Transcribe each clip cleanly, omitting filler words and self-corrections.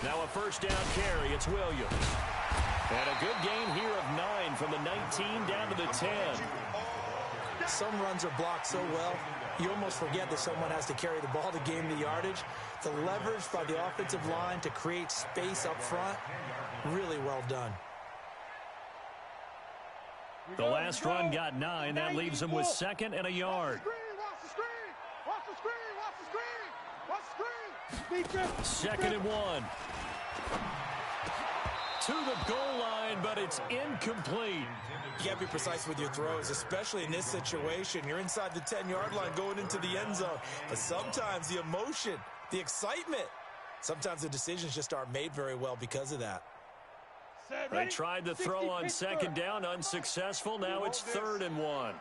Now a first down carry. It's Williams. And a good gain here of 9 from the 19 down to the 10. Some runs are blocked so well, you almost forget that someone has to carry the ball to gain the yardage. The leverage by the offensive line to create space up front, really well done. The last run got 9. That leaves him with 2nd and a yard. Second and 1. To the goal line, but it's incomplete. You got to be precise with your throws, especially in this situation. You're inside the 10-yard line going into the end zone. But sometimes the emotion, the excitement, sometimes the decisions just aren't made very well because of that. They tried to throw on 2nd down, unsuccessful. Now it's 3rd and 1.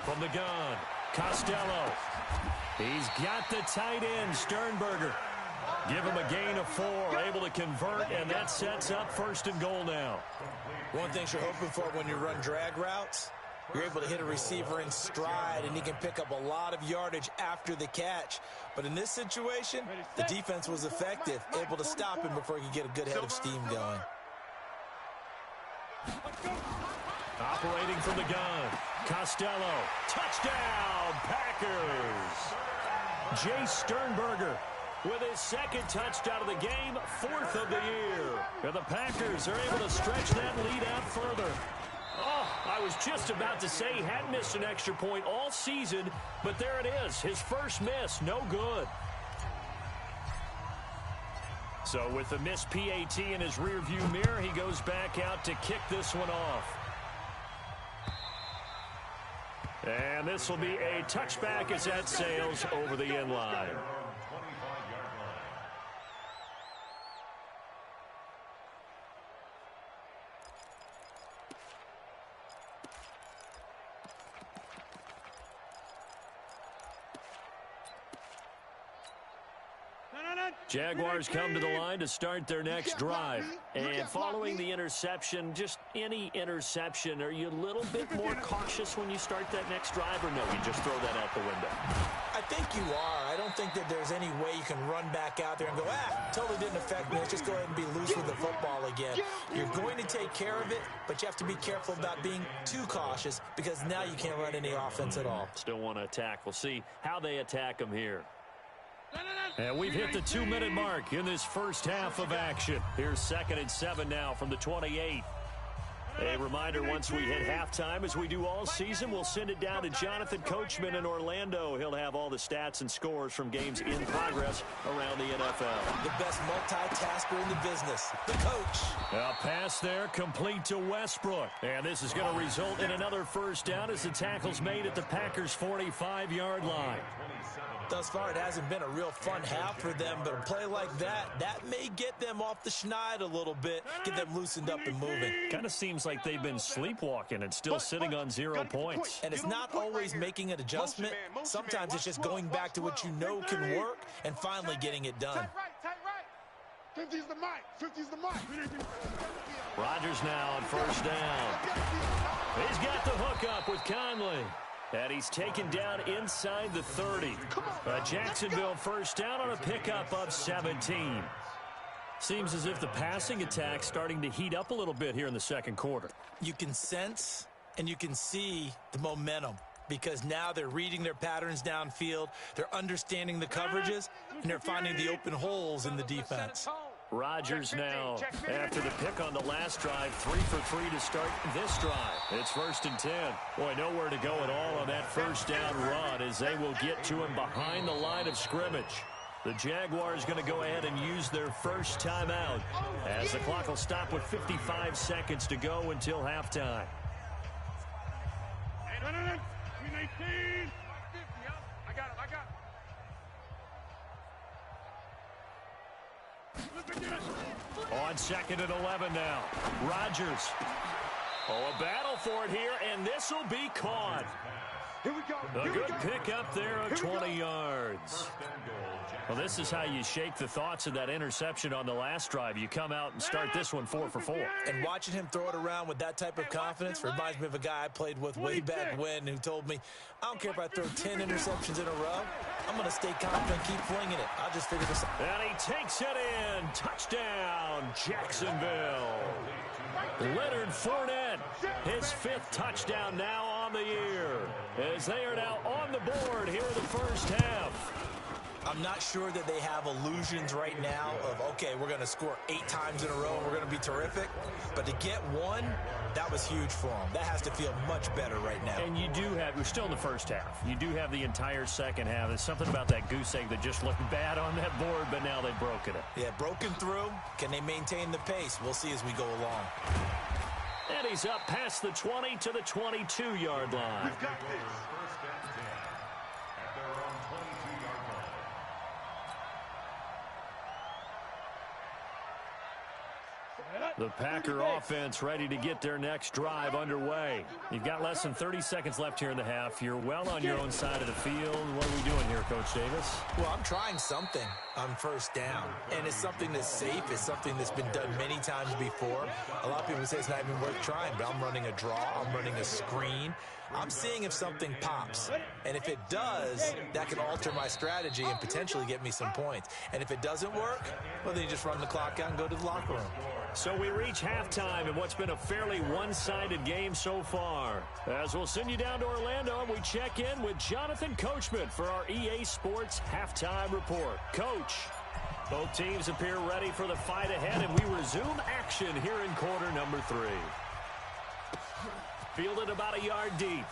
From the gun, Costello. He's got the tight end, Sternberger. Give him a gain of 4, able to convert, and that sets up 1st and goal now. One thing you're hoping for when you run drag routes, you're able to hit a receiver in stride, and he can pick up a lot of yardage after the catch. But in this situation, the defense was effective, able to stop him before he could get a good head of steam going. Operating from the gun, Costello. Touchdown, Packers! Jay Sternberger with his 2nd touchdown of the game, 4th of the year. And the Packers are able to stretch that lead out further. Oh, I was just about to say he hadn't missed an extra point all season, but there it is, his first miss, no good. So with the missed PAT in his rearview mirror, he goes back out to kick this one off. And this will be a touchback as that sails over the end line. Jaguars come to the line to start their next drive. And following the interception, just any interception, are you a little bit more cautious when you start that next drive, or no, you just throw that out the window? I think you are. I don't think that there's any way you can run back out there and go, totally didn't affect me. Let's just go ahead and be loose with the football again. You're going to take care of it, but you have to be careful about being too cautious because now you can't run any offense at all. Still want to attack. We'll see how they attack them here. And we've hit the 2-minute mark in this first half of action. Here's 2nd and 7 now from the 28. A reminder, once we hit halftime, as we do all season, we'll send it down to Jonathan Coachman in Orlando. He'll have all the stats and scores from games in progress around the NFL. The best multitasker in the business, the coach. A pass there complete to Westbrook. And this is going to result in another first down as the tackle's made at the Packers' 45-yard line. Thus far, it hasn't been a real fun half for them, but a play like that may get them off the schneid a little bit, get them loosened up and moving. Kind of seems like they've been sleepwalking and still sitting on 0 points. And it's not always making an adjustment. Sometimes it's just going back to what you know can work and finally getting it done. 50's the mic. 50's the mic. Rodgers now on first down. He's got the hook up with Conley. And he's taken down inside the 30. Jacksonville first down on a pickup of 17. Seems as if the passing attack's starting to heat up a little bit here in the second quarter. You can sense and you can see the momentum because now they're reading their patterns downfield, they're understanding the coverages, and they're finding the open holes in the defense. Rodgers now, after the pick on the last drive, 3 for 3 to start this drive. It's 1st and 10. Boy, nowhere to go at all on that first down run as they will get to him behind the line of scrimmage. The Jaguars going to go ahead and use their first timeout as the clock will stop with 55 seconds to go until halftime. On 2nd and 11 now. Rodgers. Oh, a battle for it here, and this will be caught. Here we go. A good pick up there of 20 yards. Well, this is how you shake the thoughts of that interception on the last drive. You come out and start this one 4 for 4. And watching him throw it around with that type of confidence reminds me of a guy I played with way back when who told me, I don't care if I throw 10 interceptions in a row. I'm going to stay confident, keep flinging it. I'll just figure this out. And he takes it in. Touchdown, Jacksonville. Leonard Fournette, his 5th touchdown now on the year, as they are now on the board here in the first half. I'm not sure that they have illusions right now of, okay, we're going to score 8 times in a row and we're going to be terrific. But to get one, that was huge for them. That has to feel much better right now. And you do have, we're still in the first half. You do have the entire second half. There's something about that goose egg that just looked bad on that board, but now they've broken it. Yeah, broken through. Can they maintain the pace? We'll see as we go along. And he's up past the 20 to the 22-yard line. We've got this. The Packer offense ready to get their next drive underway. You've got less than 30 seconds left here in the half. You're well on your own side of the field. What are we doing here, Coach Davis? Well, I'm trying something on first down, and it's something that's safe. It's something that's been done many times before. A lot of people say it's not even worth trying, but I'm running a draw. I'm running a screen. I'm seeing if something pops, and if it does, that can alter my strategy and potentially get me some points. And if it doesn't work, well, then you just run the clock out and go to the locker room. So we reach halftime in what's been a fairly one-sided game so far. As we'll send you down to Orlando, and we check in with Jonathan Coachman for our EA Sports Halftime Report. Coach, both teams appear ready for the fight ahead, and we resume action here in quarter number 3. Fielded about a yard deep.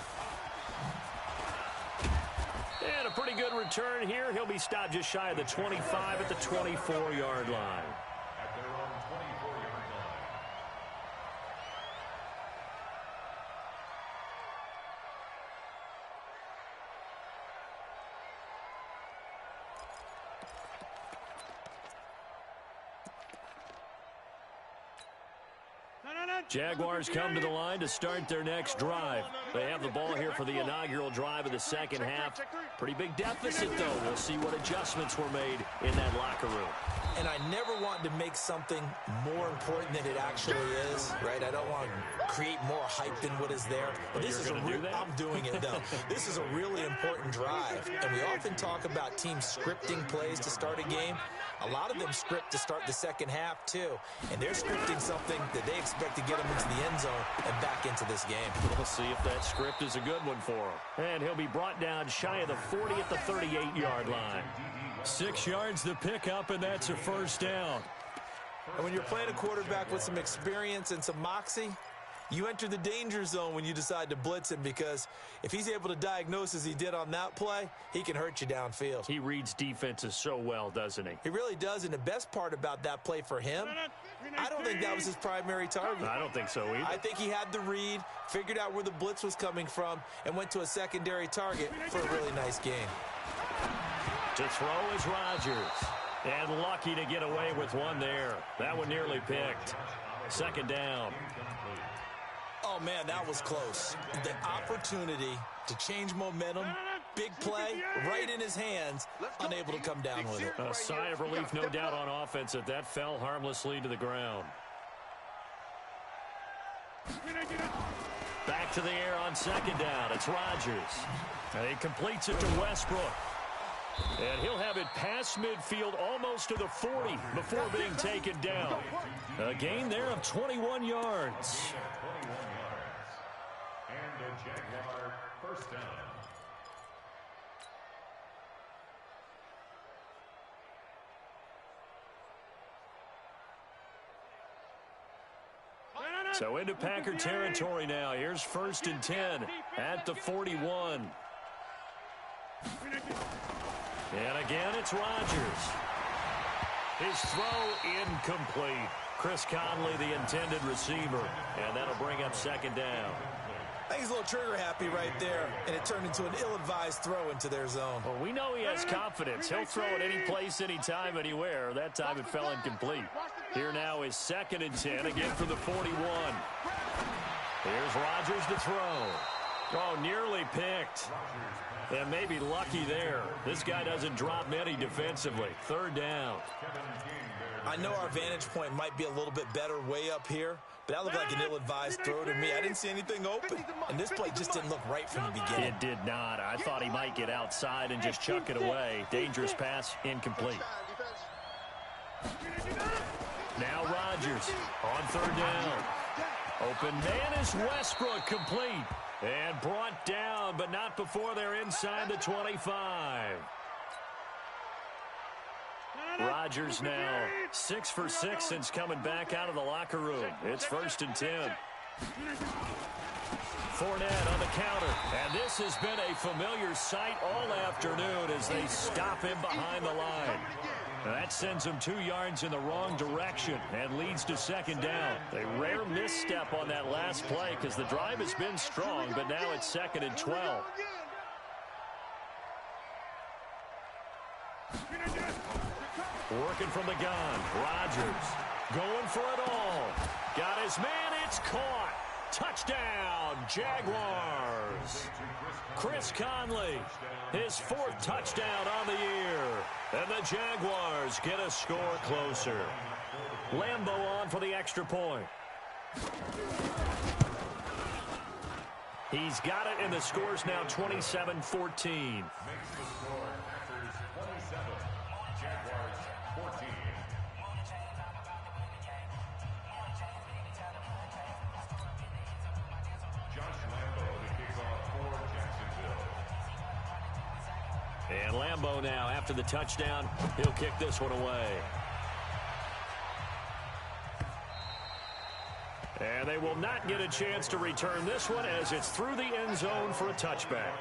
And a pretty good return here. He'll be stopped just shy of the 25 at the 24-yard line. Jaguars come to the line to start their next drive. They have the ball here for the inaugural drive of the second half. Pretty big deficit, though. We'll see what adjustments were made in that locker room. And I never want to make something more important than it actually is, right? I don't want to create more hype than what is there. But this is I'm doing it, though. This is a really important drive. And we often talk about teams scripting plays to start a game. A lot of them script to start the second half, too. And they're scripting something that they expect to get them into the end zone and back into this game. We'll see if that script is a good one for him. And he'll be brought down shy of the 40 at the 38-yard line. 6 yards to pick up, and that's a first down. And when you're playing a quarterback with some experience and some moxie, you enter the danger zone when you decide to blitz him, because if he's able to diagnose as he did on that play, he can hurt you downfield. He reads defenses so well, doesn't he? He really does, and the best part about that play for him, I don't think that was his primary target. I don't think so either. I think he had the read, figured out where the blitz was coming from, and went to a secondary target for a really nice game. To throw is Rodgers. And lucky to get away with one there. That one nearly picked. Second down. Oh, man, that was close. The opportunity to change momentum, big play, right in his hands, unable to come down with it. A sigh of relief, no doubt, on offense that that fell harmlessly to the ground. Back to the air on second down. It's Rodgers. And he completes it to Westbrook. And he'll have it past midfield almost to the 40 before being taken down. A gain there of 21 yards. And a Jaguar first down. So into Packer territory now. Here's 1st and 10 at the 41. And again, it's Rodgers. His throw incomplete. Chris Conley, the intended receiver. And that'll bring up second down. I think he's a little trigger happy right there, and it turned into an ill-advised throw into their zone. Well, we know he has confidence. He'll throw it any place, anytime, anywhere. That time it fell incomplete. Here now is 2nd and 10, again from the 41. Here's Rodgers to throw. Oh, nearly picked. And maybe lucky there. This guy doesn't drop many defensively. Third down. I know our vantage point might be a little bit better way up here, but that looked like an ill-advised throw to me. I didn't see anything open, and this play just didn't look right from the beginning. It did not. I thought he might get outside and just chuck it away. Dangerous pass, incomplete. Now Rodgers on third down. Open man is Westbrook, complete. And brought down, but not before they're inside the 25. Rodgers now 6 for 6 since coming back out of the locker room. It's 1st and 10. Fournette on the counter. And this has been a familiar sight all afternoon as they stop him behind the line. Now that sends him 2 yards in the wrong direction and leads to 2nd down. A rare misstep on that last play because the drive has been strong, but now it's 2nd and 12. Working from the gun. Rodgers going for it all. Got his man. It's caught. Touchdown, Jaguars. Chris Conley, his 4th touchdown on the year. And the Jaguars get a score closer. Lambeau on for the extra point. He's got it, and the score's now 27-14. And Lambeau now, after the touchdown, he'll kick this one away. And they will not get a chance to return this one as it's through the end zone for a touchback.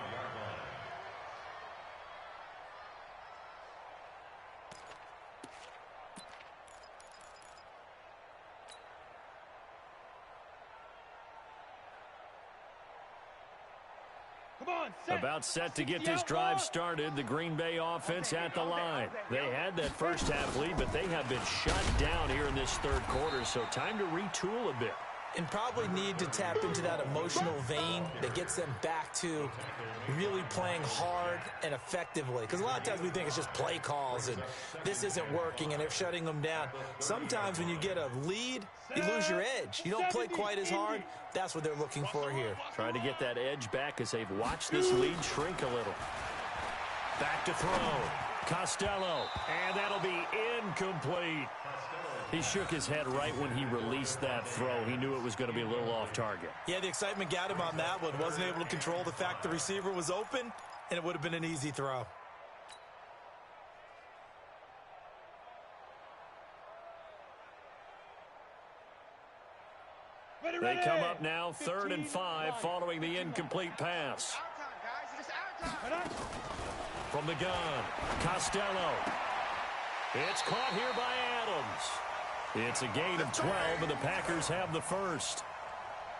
About set to get this drive started, the Green Bay offense at the line. They had that first half lead, but they have been shut down here in this 3rd quarter, so time to retool a bit. And probably need to tap into that emotional vein that gets them back to really playing hard and effectively. Because a lot of times we think it's just play calls and this isn't working and they're shutting them down. Sometimes when you get a lead, you lose your edge. You don't play quite as hard. That's what they're looking for here. Trying to get that edge back as they've watched this lead shrink a little. Back to throw. Costello. And that'll be incomplete. He shook his head right when he released that throw. He knew it was going to be a little off target. Yeah, the excitement got him on that one. Wasn't able to control the fact the receiver was open, and it would have been an easy throw. They come up now 3rd and 5 following the incomplete pass. From the gun, Costello. It's caught here by Adams. It's a gain of 12, and the Packers have the first.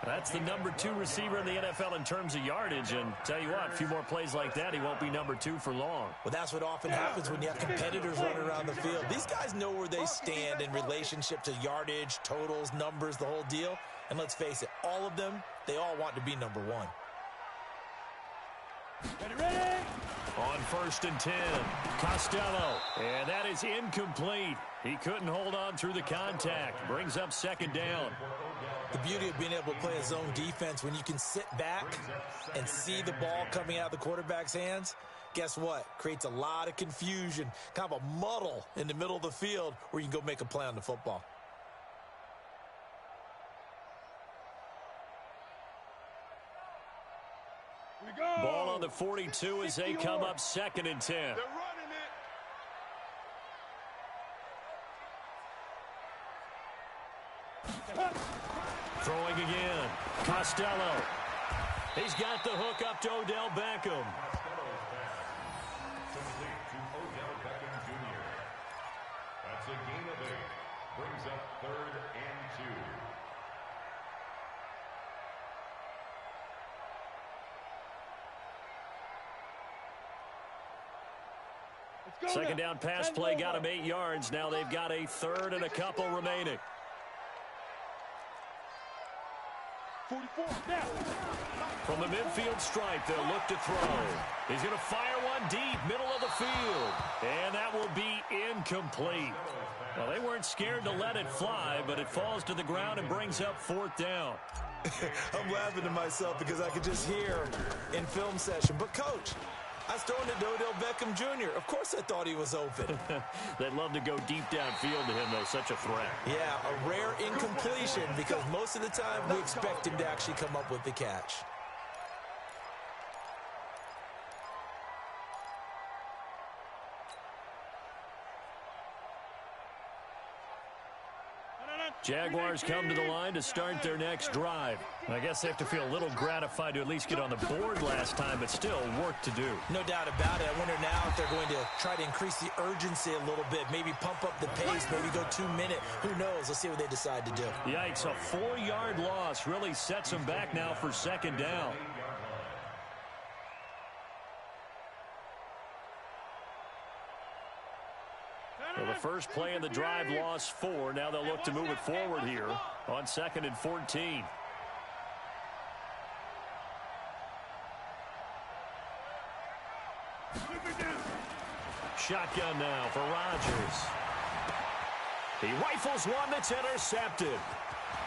That's the number 2 receiver in the NFL in terms of yardage, and tell you what, a few more plays like that, he won't be number 2 for long. Well, that's what often happens when you have competitors running around the field. These guys know where they stand in relationship to yardage, totals, numbers, the whole deal. And let's face it, all of them, they all want to be number 1. Ready? On 1st and 10, Costello. And that is incomplete. He couldn't hold on through the contact. Brings up 2nd down. The beauty of being able to play a zone defense when you can sit back and see the ball coming out of the quarterback's hands, guess what? Creates a lot of confusion, kind of a muddle in the middle of the field where you can go make a play on the football. Ball on the 42 as they come up 2nd and 10. They're running it. Throwing again. Costello. He's got the hook up to Odell Beckham. Complete to Odell Beckham Jr. That's a gain of 8. Brings up 3rd and 2. 2nd down pass play got him 8 yards. Now they've got a 3rd and a couple remaining. 44. Now. From the midfield stripe, they'll look to throw. He's going to fire one deep, middle of the field. And that will be incomplete. Well, they weren't scared to let it fly, but it falls to the ground and brings up 4th down. I'm laughing to myself because I could just hear in film session. But, Coach, I was throwing to Odell Beckham Jr. Of course I thought he was open. They'd love to go deep downfield to him, though. Such a threat. Yeah, a rare incompletion because most of the time we expect him to actually come up with the catch. Jaguars come to the line to start their next drive. I guess they have to feel a little gratified to at least get on the board last time, but still work to do. No doubt about it. I wonder now if they're going to try to increase the urgency a little bit, maybe pump up the pace, maybe go 2-minute. Who knows? Let's see what they decide to do. Yikes, a 4-yard loss really sets them back now for 2nd down. Well, the first play of the drive lost 4. Now they'll look to move it forward here on 2nd and 14. Shotgun now for Rodgers. He rifles one that's intercepted.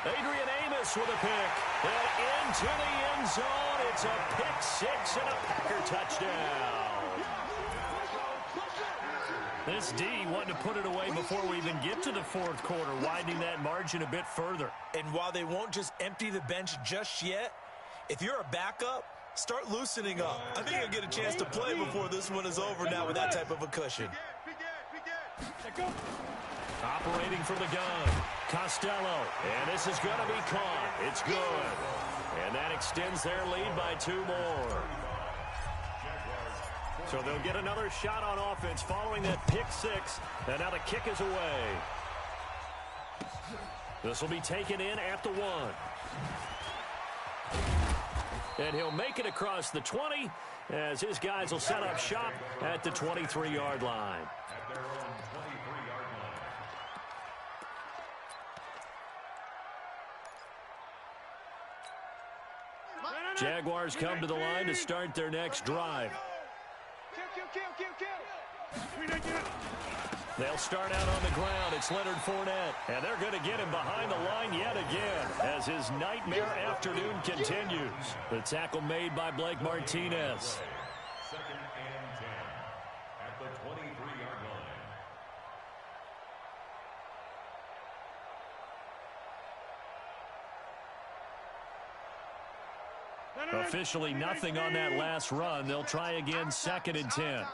Adrian Amos with a pick. And into the end zone. It's a pick 6 and a Packer touchdown. This D wanted to put it away before we even get to the 4th quarter, widening that margin a bit further. And while they won't just empty the bench just yet, if you're a backup, start loosening up. I think you'll get a chance to play before this one is over now with that type of a cushion. Operating from the gun, Costello. And this is going to be caught. It's good. And that extends their lead by 2 more. So they'll get another shot on offense following that pick 6. And now the kick is away. This will be taken in at the 1. And he'll make it across the 20 as his guys will set up shop at the 23-yard line. At their own 23-yard line. Jaguars come to the line to start their next drive. They'll start out on the ground. It's Leonard Fournette. And they're going to get him behind the line yet again as his nightmare afternoon continues. The tackle made by Blake Martinez. 2nd and 10 at the 23-yard line. Officially nothing on that last run. They'll try again 2nd and 10.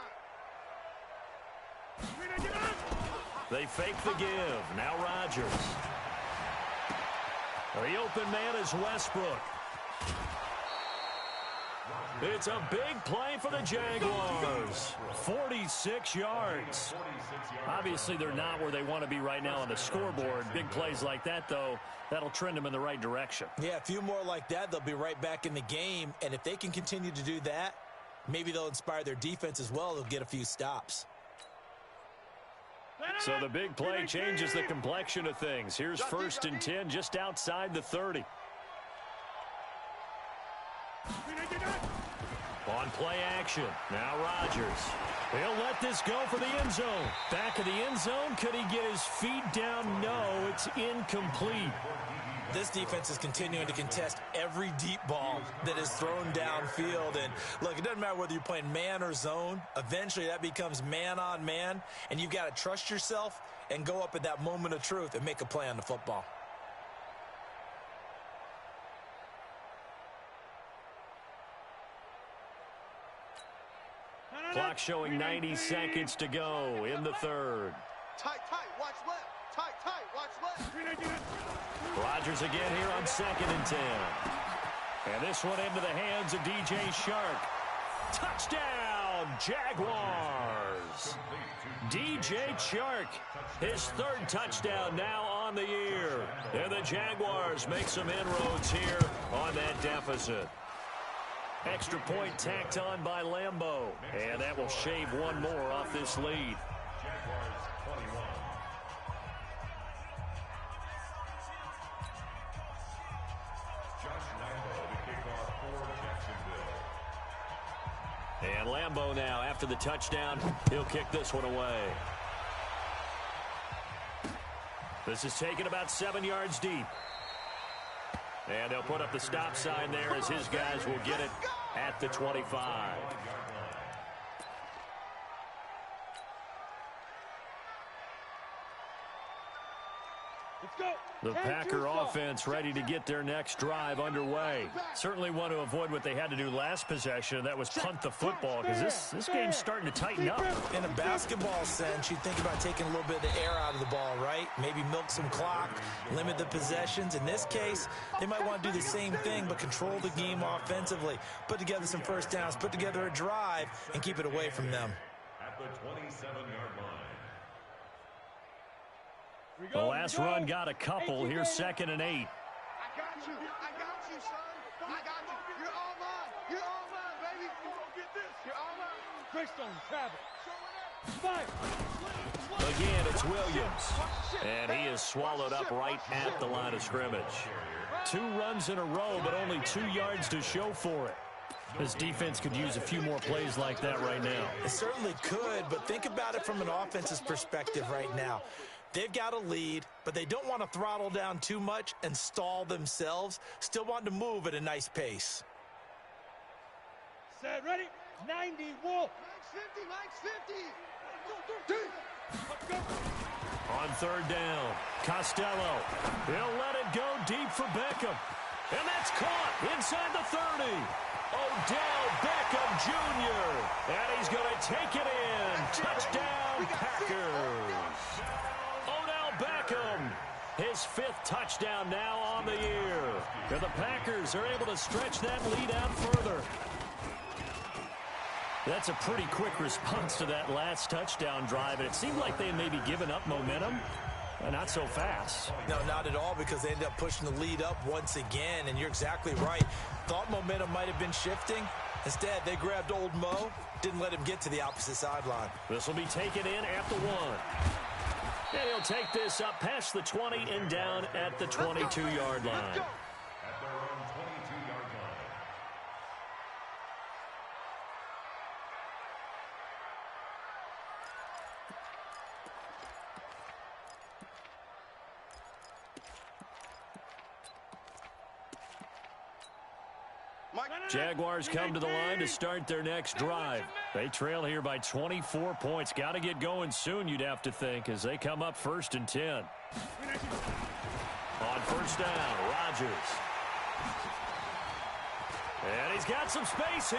They fake the give. Now Rodgers. The open man is Westbrook. It's a big play for the Jaguars. 46 yards. Obviously, they're not where they want to be right now on the scoreboard. Big plays like that, though, that'll trend them in the right direction. Yeah, a few more like that, they'll be right back in the game. And if they can continue to do that, maybe they'll inspire their defense as well. They'll get a few stops. So the big play changes the complexion of things. Here's 1st and 10 just outside the 30. On play action. Now Rodgers. He'll let this go for the end zone. Back of the end zone. Could he get his feet down? No, it's incomplete. This defense is continuing to contest every deep ball that is thrown downfield. And, look, it doesn't matter whether you're playing man or zone. Eventually, that becomes man on man. And you've got to trust yourself and go up at that moment of truth and make a play on the football. Clock showing 90 seconds to go in the 3rd. Tight, watch left. Tight, watch left. Rodgers again here on 2nd and 10. And this one into the hands of DJ Shark. Touchdown, Jaguars. DJ Shark, his 3rd touchdown now on the year. And the Jaguars make some inroads here on that deficit. Extra point tacked on by Lambeau. And that will shave 1 more off this lead. Jaguars 21. Josh Lambeau to kick off for Jacksonville. Lambeau now after the touchdown. He'll kick this one away. This is taken about 7 yards deep. And they'll put up the stop sign there as his guys will get it at the 25. The Packer offense ready to get their next drive underway. Certainly want to avoid what they had to do last possession, and that was punt the football, because this game's starting to tighten up. In a basketball sense, you think about taking a little bit of the air out of the ball, right? Maybe milk some clock, limit the possessions. In this case, they might want to do the same thing, but control the game offensively. Put together some first downs, put together a drive, and keep it away from them. At the 27-yard line. The last run got a couple. Here's 2nd and 8. I got you, son. I got you. You're all mine. You're all mine, baby. You gonna get this. You're all mine. Greystone, travel. Again, it's Williams. And he is swallowed up right at the line of scrimmage. 2 runs in a row, but only 2 yards to show for it. This defense could use a few more plays like that right now. It certainly could, but think about it from an offense's perspective right now. They've got a lead, but they don't want to throttle down too much and stall themselves. Still want to move at a nice pace. Set, ready? 90, Wolf. Max 50, Let's go. On 3rd down, Costello. He'll let it go deep for Beckham. And that's caught inside the 30. Odell Beckham Jr. And he's going to take it in. Touchdown, Packers. Odell Beckham, his 5th touchdown now on the year. And the Packers are able to stretch that lead out further. That's a pretty quick response to that last touchdown drive, and it seemed like they had maybe given up momentum. Not so fast. No, not at all, because they ended up pushing the lead up once again, and you're exactly right. Thought momentum might have been shifting. Instead, they grabbed old Mo, didn't let him get to the opposite sideline. This will be taken in at the 1. And he'll take this up past the 20 and down at the 22-yard line. At their own 22-yard line. Jaguars come to the line to start their next drive. They trail here by 24 points. Got to get going soon, you'd have to think, as they come up 1st and 10. On 1st down, Rodgers. And he's got some space here.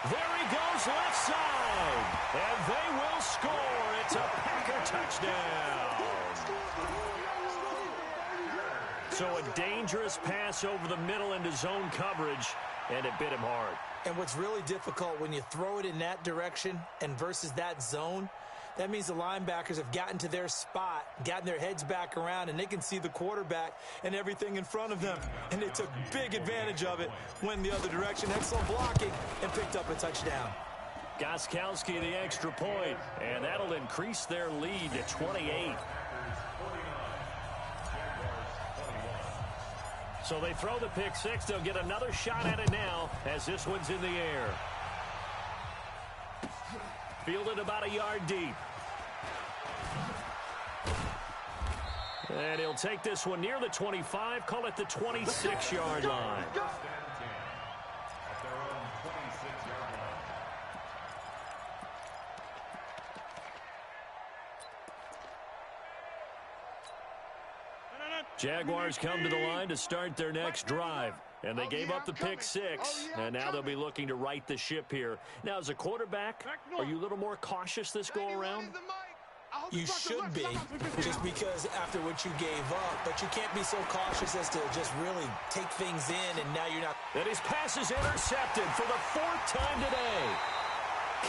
There he goes left side. And they will score. It's a Packer touchdown. So a dangerous pass over the middle into zone coverage, and it bit him hard. And what's really difficult when you throw it in that direction and versus that zone, that means the linebackers have gotten to their spot, gotten their heads back around, and they can see the quarterback and everything in front of them. And they took big advantage of it, went the other direction, excellent blocking, and picked up a touchdown. Gostkowski the extra point, and that'll increase their lead to 28. So they throw the pick 6. They'll get another shot at it now as this one's in the air. Fielded about a yard deep. And he'll take this one near the 25, call it the 26-yard line. At their own 26-yard line. Jaguars come to the line to start their next drive. And they gave up the pick 6, and now they'll be looking to right the ship here. Now, as a quarterback, are you a little more cautious this go-around? You should be, just because after what you gave up, but you can't be so cautious as to just really take things in, and now you're not. And his pass is intercepted for the 4th time today.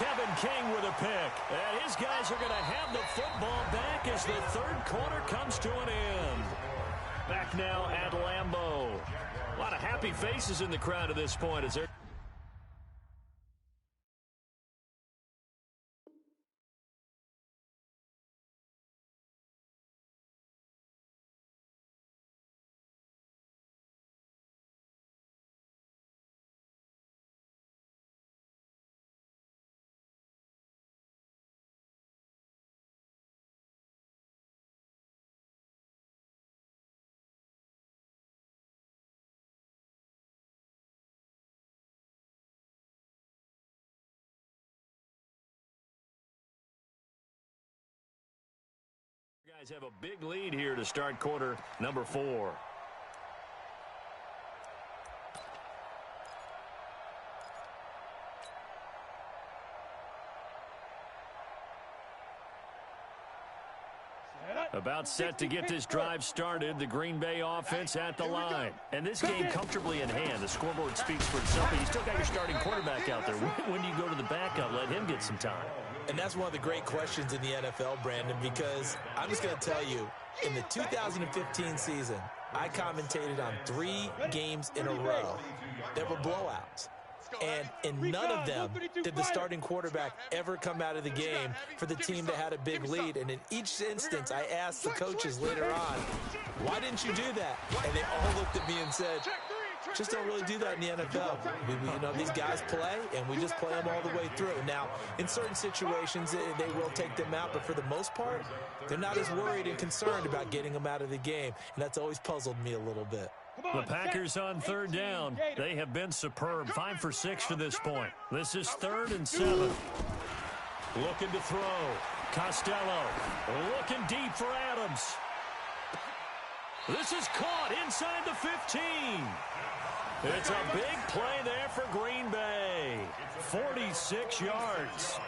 Kevin King with a pick. And his guys are going to have the football back as the 3rd quarter comes to an end. Back now at Lambeau. A lot of happy faces in the crowd at this point as they're Guys have a big lead here to start quarter number 4. About set to get this drive started, the Green Bay offense at the line. And this game comfortably in hand. The scoreboard speaks for itself, but you still got your starting quarterback out there. When do you go to the backup? Let him get some time. And that's one of the great questions in the NFL, Brandon, because I'm just going to tell you, in the 2015 season, I commentated on 3 games in a row that were blowouts. And in none of them did the starting quarterback ever come out of the game for the team that had a big lead. And in each instance, I asked the coaches later on, why didn't you do that? And they all looked at me and said, just don't really do that in the NFL. You know, these guys play, and we just play them all the way through. Now, in certain situations, they will take them out, but for the most part, they're not as worried and concerned about getting them out of the game, and that's always puzzled me a little bit. The Packers on third down. They have been superb. 5 for 6 to this point. This is 3rd and 7. Looking to throw. Costello looking deep for Adams. This is caught inside the 15. It's a big play there for Green Bay. 46 yards.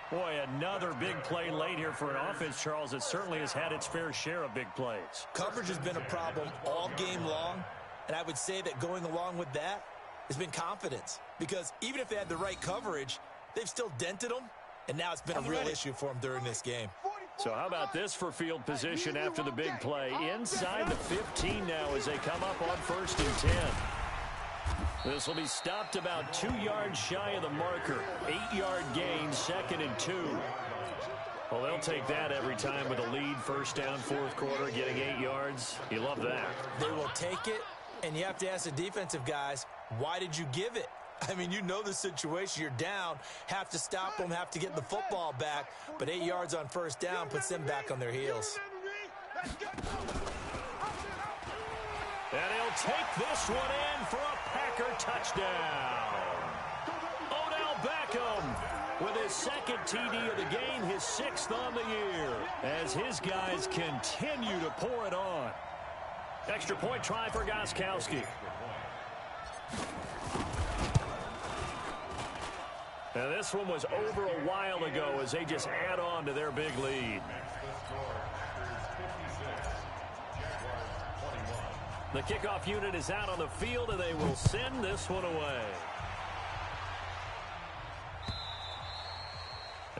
Boy, another big play late here for an offense, Charles, that certainly has had its fair share of big plays. Coverage has been a problem all game long, and I would say that going along with that has been confidence. Because even if they had the right coverage, they've still dented them, and now it's been a real issue for them during this game. So how about this for field position after the big play? Inside the 15 now as they come up on 1st and 10. This will be stopped about 2 yards shy of the marker. 8-yard gain, 2nd and 2. Well, they'll take that every time with a lead. 1st down, 4th quarter, getting 8 yards. You love that. They will take it, and you have to ask the defensive guys, why did you give it? I mean, you know the situation. You're down, have to stop them, have to get the football back. But 8 yards on 1st down puts them back on their heels. And he'll take this one in for a Packer touchdown. Odell Beckham with his 2nd TD of the game, his 6th on the year, as his guys continue to pour it on. Extra point try for Gostkowski. And this one was over a while ago as they just add on to their big lead. The kickoff unit is out on the field, and they will send this one away.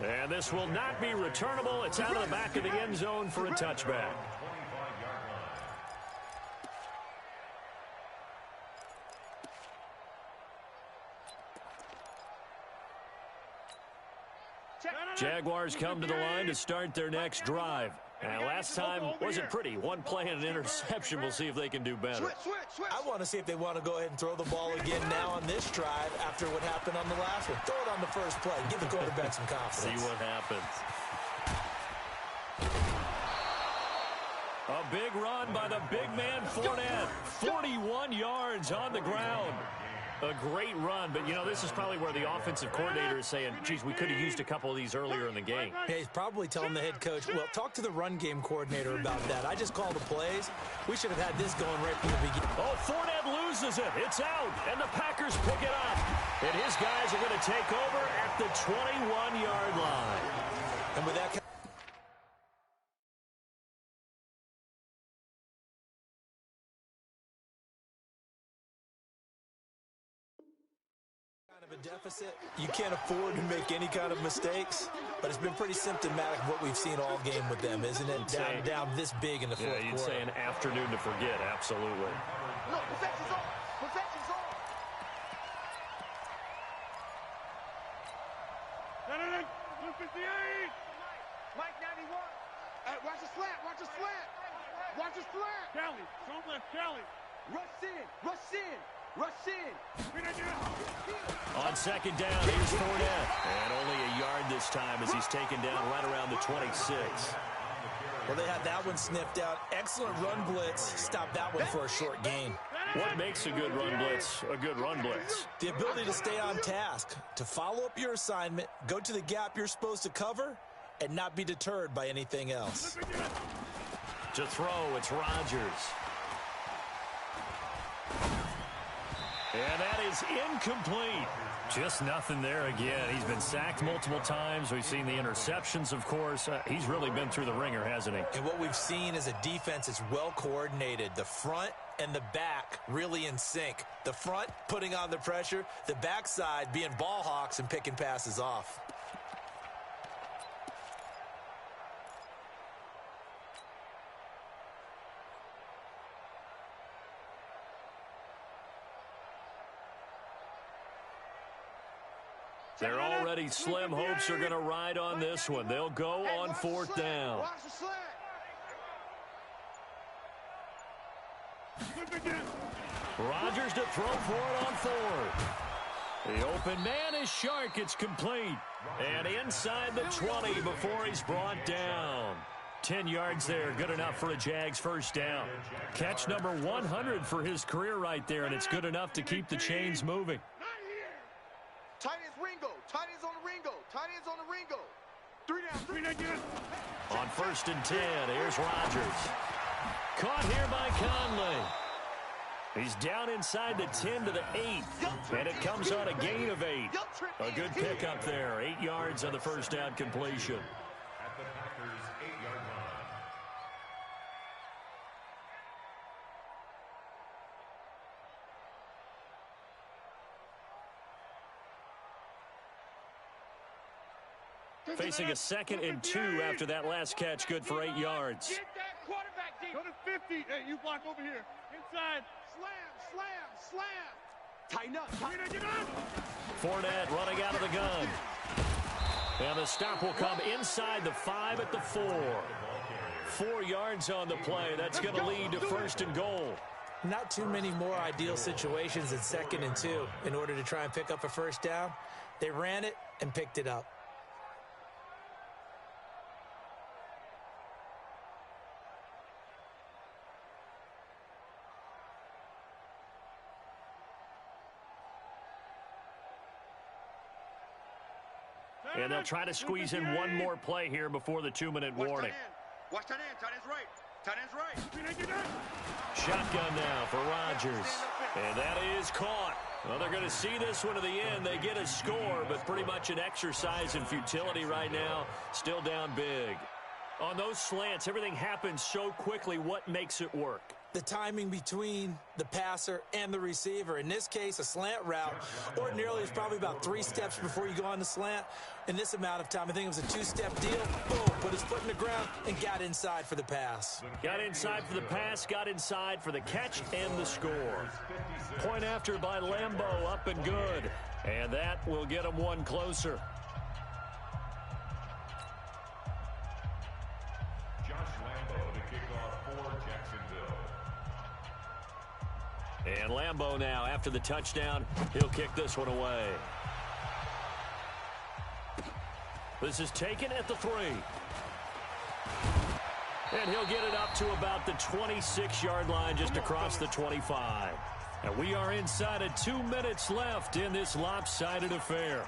And this will not be returnable. It's out of the back of the end zone for a touchback. Jaguars come to the line to start their next drive. And last time wasn't pretty. 1 play and an interception. We'll see if they can do better. I want to see if they want to go ahead and throw the ball again now on this drive after what happened on the last one. Throw it on the first play. Give the quarterback some confidence. See what happens. A big run by the big man, Fournette. 41 yards on the ground. A great run, but, you know, this is probably where the offensive coordinator is saying, geez, we could have used a couple of these earlier in the game. Yeah, he's probably telling the head coach, well, talk to the run game coordinator about that. I just called the plays. We should have had this going right from the beginning. Oh, Fournette loses it. It's out, and the Packers pick it up. And his guys are going to take over at the 21-yard line. And with that deficit, you can't afford to make any kind of mistakes, but it's been pretty symptomatic of what we've seen all game with them, isn't it? Down this big in the fourth quarter. You'd say an afternoon to forget, absolutely. No, perfection's on. Perfection's on. Mike 91. Watch the slant. Watch the slant. Watch the slant. Kelly, don't left Kelly. Rush in. Rush in. Rush in. On 2nd down, here's Fournette. And only a yard this time as he's taken down right around the 26. Well, they had that one sniffed out. Excellent run blitz. Stop that one for a short gain. What makes a good run blitz a good run blitz? The ability to stay on task, to follow up your assignment, go to the gap you're supposed to cover, and not be deterred by anything else. To throw, it's Rodgers. And that is incomplete. Just nothing there again. He's been sacked multiple times. We've seen the interceptions, of course. He's really been through the ringer, hasn't he? And what we've seen is a defense that's well coordinated. The front and the back really in sync. The front putting on the pressure, the backside being ball hawks and picking passes off. They're already slim hopes are going to ride on this one. They'll go on fourth down. Watch the slant. Rodgers to throw for it on fourth. The open man is Shark. It's complete. And inside the 20 before he's brought down. 10 yards there. Good enough for a Jags first down. Catch number 100 for his career right there, and it's good enough to keep the chains moving. Tight ends Ringo. Tight ends on the Ringo. Tight ends on the Ringo. 3 down. On first and 10, here's Rodgers. Caught here by Conley. He's down inside the 10 to the 8, and it comes on a gain of 8. A good pickup there. 8 yards on the first down completion. At the Packers' 8-yard line. Facing a 2nd and 2 after that last catch, good for 8 yards. Get that quarterback deep. Go to 50. Hey, you block over here. Inside. Slam. Tighten up. Fournette running out of the gun. And the stop will come inside the 5 at the 4. 4 yards on the play. That's going to lead to first and goal. Not too many more ideal situations than 2nd and 2 in order to try and pick up a first down. They ran it and picked it up. And they'll try to squeeze in one more play here before the 2-minute warning. Watch tight end. Tight end's right. Tight end's right. Shotgun now for Rodgers. And that is caught. Well, they're going to see this one to the end. They get a score, but pretty much an exercise in futility right now. Still down big. On those slants, everything happens so quickly. What makes it work? The timing between the passer and the receiver. In this case, a slant route ordinarily is probably about 3 steps before you go on the slant. In this amount of time, I think it was a 2-step deal. Boom, put his foot in the ground and got inside for the pass. Got inside for the pass, got inside for the catch and the score. Point after by Lambeau, up and good. And that will get him one closer. And Lambeau now, after the touchdown, he'll kick this one away. This is taken at the 3. And he'll get it up to about the 26-yard line, just across the 25. And we are inside of 2 minutes left in this lopsided affair.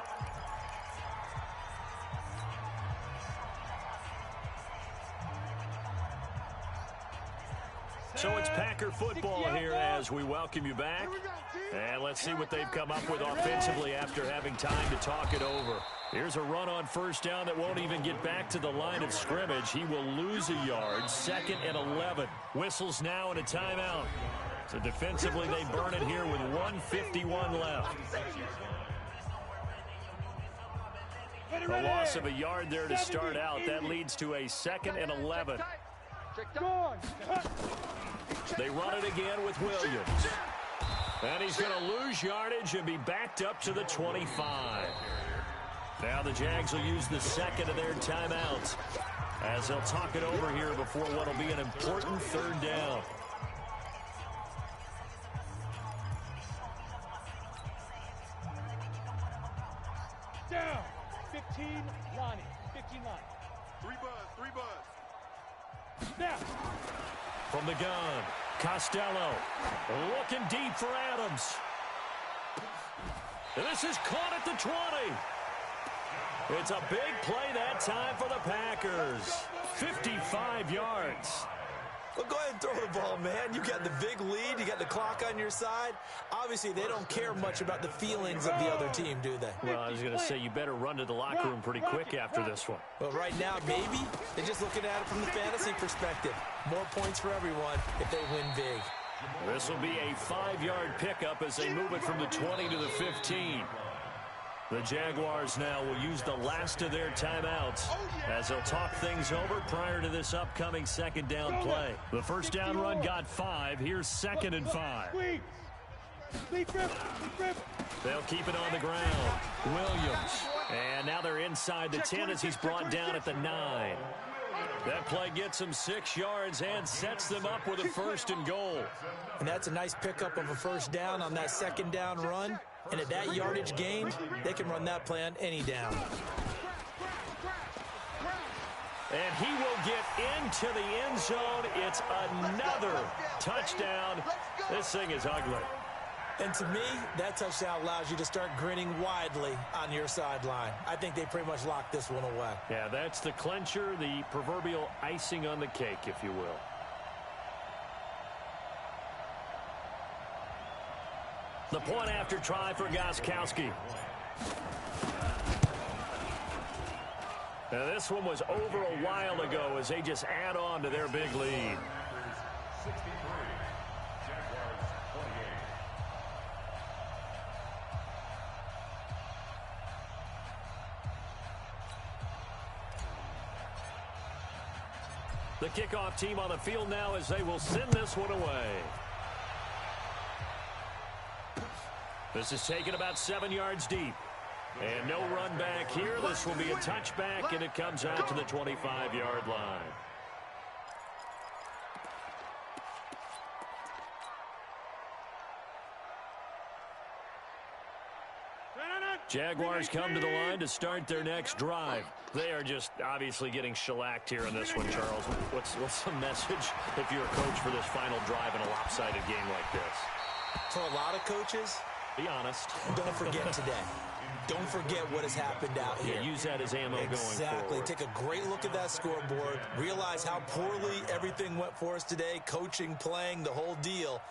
So it's Packer football here as we welcome you back. And let's see what they've come up with offensively after having time to talk it over. Here's a run on first down that won't even get back to the line of scrimmage. He will lose a yard. 2nd and 11. Whistles now and a timeout. So defensively they burn it here with 1:51 left. A loss of a yard there to start out. That leads to a 2nd and 11. They run it again with Williams. And he's going to lose yardage and be backed up to the 25. Now the Jags will use the 2nd of their timeouts as they'll talk it over here before what will be an important 3rd down. Down. 15, Lonnie. 15 line. 3 buzz. Now. From the gun, Costello looking deep for Adams. And this is caught at the 20. It's a big play that time for the Packers. 55 yards. Well, go ahead and throw the ball, man. You got the big lead. You got the clock on your side. Obviously, they don't care much about the feelings of the other team, do they? Well, I was going to say, you better run to the locker room pretty quick after this one. Well, right now, maybe. They're just looking at it from the fantasy perspective. More points for everyone if they win big. This will be a 5-yard pickup as they move it from the 20 to the 15. The Jaguars now will use the last of their timeouts as they'll talk things over prior to this upcoming second down play. The first down run got 5. Here's 2nd and 5. They'll keep it on the ground. Williams. And now they're inside the 10 as he's brought down at the 9. That play gets them 6 yards and sets them up with a 1st and goal. And that's a nice pickup of a first down on that second down run. And at that yardage gained, they can run that play on any down. And he will get into the end zone. It's another touchdown. This thing is ugly. And to me, that touchdown allows you to start grinning widely on your sideline. I think they pretty much locked this one away. Yeah, that's the clincher, the proverbial icing on the cake, if you will. The point after try for Gostkowski. Now, this one was over a while ago as they just add on to their big lead. 63, Jaguars 28. The kickoff team on the field now as they will send this one away. This is taken about 7 yards deep. And no run back here. This will be a touchback, and it comes out to the 25-yard line. Jaguars come to the line to start their next drive. They are just obviously getting shellacked here in this one, Charles. What's the message if you're a coach for this final drive in a lopsided game like this? For a lot of coaches, be honest. Don't forget today. Don't forget what has happened out here. Yeah, use that as ammo going forward. Exactly. Take a great look at that scoreboard. Realize how poorly everything went for us today. Coaching, playing, the whole deal.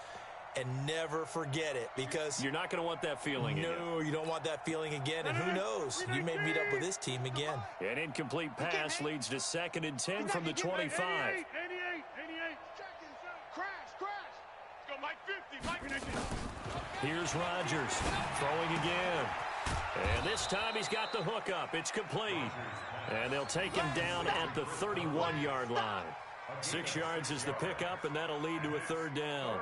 And never forget it, because you're not going to want that feeling again. No, you don't want that feeling again. And who knows? You may meet up with this team again. An incomplete pass leads to 2nd and 10 from the 25. 88. Crash. Let's go, Mike 50. Here's Rodgers throwing again. And this time he's got the hook up. It's complete. And they'll take him down at the 31-yard line. 6 yards is the pickup, and that'll lead to a 3rd down.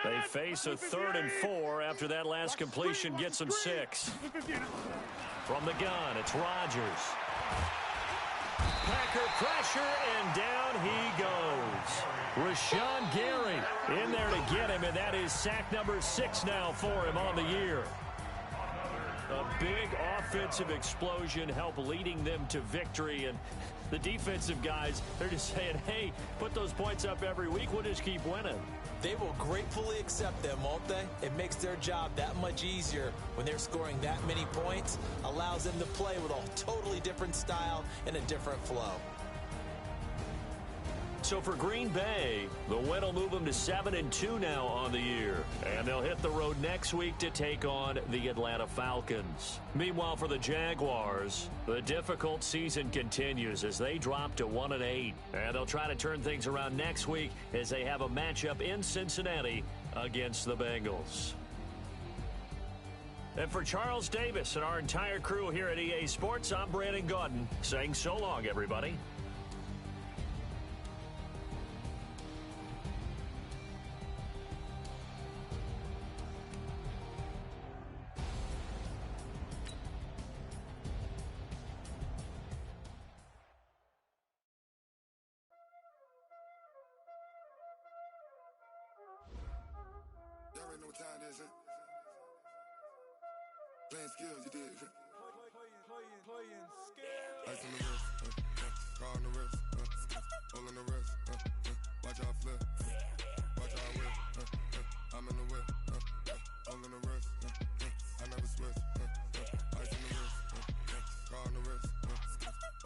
They face a 3rd and 4 after that last completion gets them 6. From the gun, it's Rodgers. Packer pressure, and down he goes. Rashawn Gary in there to get him, and that is sack number 6 now for him on the year. A big offensive explosion helped leading them to victory, and the defensive guys, they're just saying, hey, put those points up every week, we'll just keep winning. They will gratefully accept them, won't they? It makes their job that much easier when they're scoring that many points, allows them to play with a totally different style and a different flow. So for Green Bay, the win will move them to 7-2 now on the year. And they'll hit the road next week to take on the Atlanta Falcons. Meanwhile, for the Jaguars, the difficult season continues as they drop to 1-8. And they'll try to turn things around next week as they have a matchup in Cincinnati against the Bengals. And for Charles Davis and our entire crew here at EA Sports, I'm Brandon Gaudin saying so long, everybody. Y'all already know what time it is, huh? Playing skills, you did. Playing skills. Ice on the wrist, car on the wrist, all on the wrist, watch how I flip, watch how I whip, I'm in the whip, all on the wrist, I never switch, ice on the wrist, car on the wrist,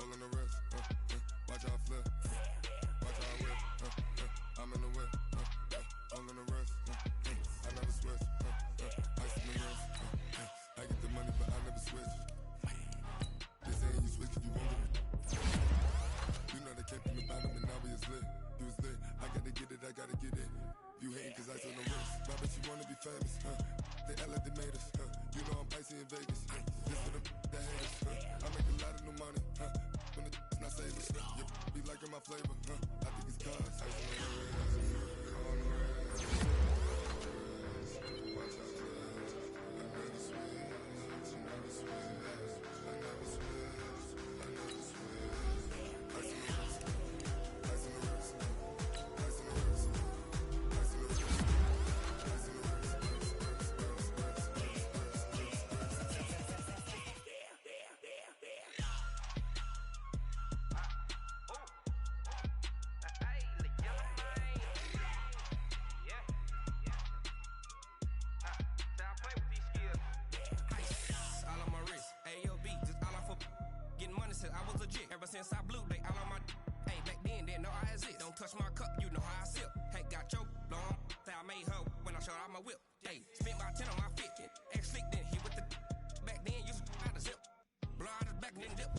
all on the wrist, watch how I flip, watch how I whip, I'm in the whip, all on the wrist, I never switch, ice on the wrist, I get the money but I never switch. They saying you switch 'cause you want it. You know they came from the bottom and now we is lit. You was lit, I gotta get it, I gotta get it. You hating 'cause ice on the wrist. My bitch, you wanna be famous, They act like they made us, You know I'm icy in Vegas, This for the that hate us, I make a lot of new money, When it's not savings, You be liking my flavor, I think it's cause ice on the wrist, on the wrist, watch out, I never switch, I never switch, I never switch, I never switch, ice on the wrist, ice on the wrist, ice on the wrist, ice on the wrist, ice on the wrist, I was legit. Ever since I blew, they all on my hey, back then, didn't know I exist. Don't touch my cup, you know how I sip. Hey, got choked, long. Say I made her when I showed out my whip. Hey, spent about 10 on my 15. Ex-slick, then hit with the back then, used to out the zip. Blow out his back, then dip.